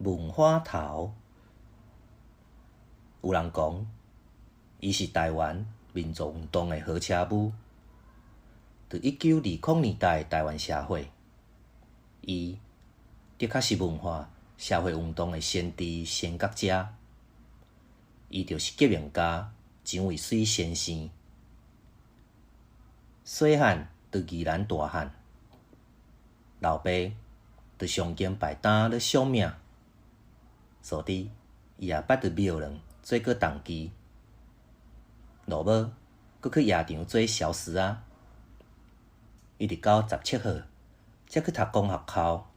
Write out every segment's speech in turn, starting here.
文化头，有人讲，伊是台湾民族运动的好车母。伫1920年代台湾社会，伊的确是文化社会运动的先知先觉者。伊就是革命家蒋渭水先生。细汉伫宜兰大汉，老爸伫上京摆摊咧送命，所以伊也捌伫庙堂做过同期，老母搁去夜场做小时啊。一直到17岁才去读公学校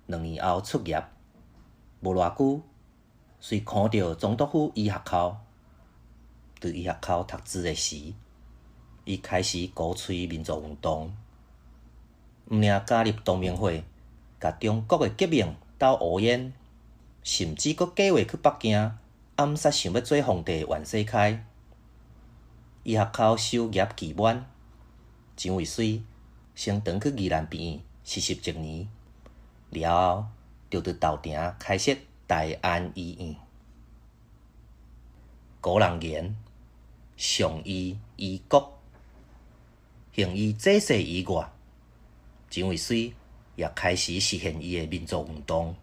，2年后出业，无偌久，遂看到总督府医学校。伫医学校读书的时，伊开始鼓吹民族运动，毋仅加入同盟会，甲中国的革命斗乌烟，甚至阁计划去北京暗杀想要做皇帝的袁世凯。医学校修业期满，蒋渭水先转去宜兰边实习1年，了后就伫豆埕开设台安医院。古人言：上医医国，行医济世以外，蒋渭水也开始实现伊的民族运动。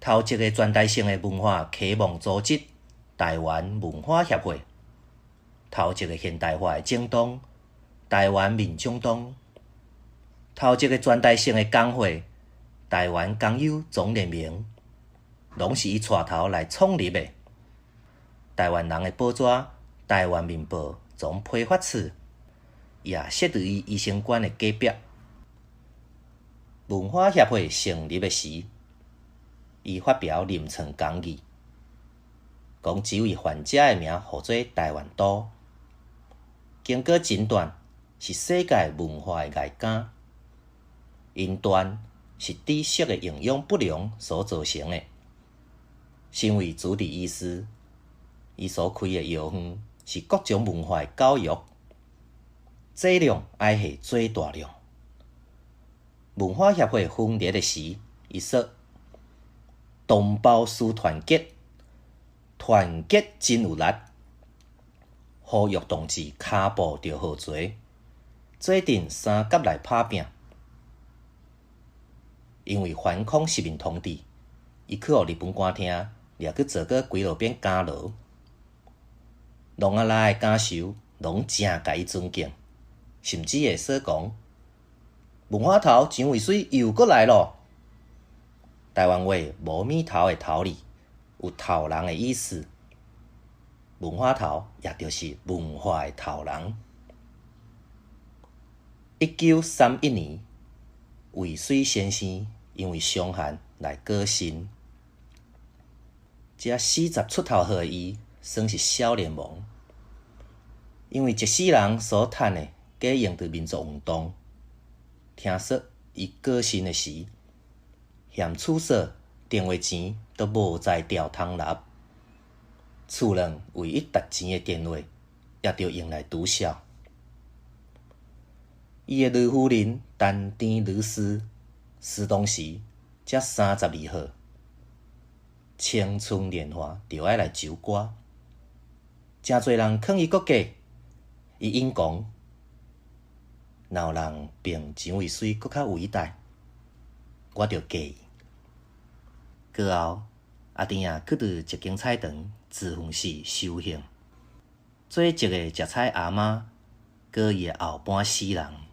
头一个全台性的文化启蒙组织台湾文化协会，头一个现代化的政党台湾民众党，头一个全台性的工会台湾工友总联盟，拢是伊带头来创立的。台湾人的报纸《台湾民报》从批发处，也设伫伊医生馆的隔壁。文化协会成立的时，伊发表临床讲义，讲即位患者的名号做台湾都，经过诊断是世界文化的外感，因断是知识的营养不良所造成的。身为主治医师，伊所开的药方是各种文化的教育，剂量爱下最大量。文化协会分裂的时，伊说：同胞需团结，团结真有力。呼吁同志骹步着好做，做阵三甲来拍拼。因为反抗殖民统治，伊去互日本官厅，掠去做过几落遍监牢。笼仔内的教授拢真甲伊尊敬，甚至会说讲：文化头蒋渭水又阁来咯。台湾话无米头的头里，有头人的意思。文化头也就是文化的头人。1931年，渭水先生因为伤寒来过身，这40出头岁的伊算是少年亡。因为一世人所趁的皆用伫民族运动，听说伊过身的时，嫌厝所电话钱都无再调通纳，厝人为伊值钱的电话也着用来拄笑。伊的女夫人陈田女士死当时才32岁，青春年华着爱来酒歌，真侪人劝伊阁嫁。伊因讲，若有人比蒋渭水阁较伟大，我着嫁伊。过后，阿弟啊去伫一间菜场自焚室修行，做一个食菜阿嬷，过伊的后半世人。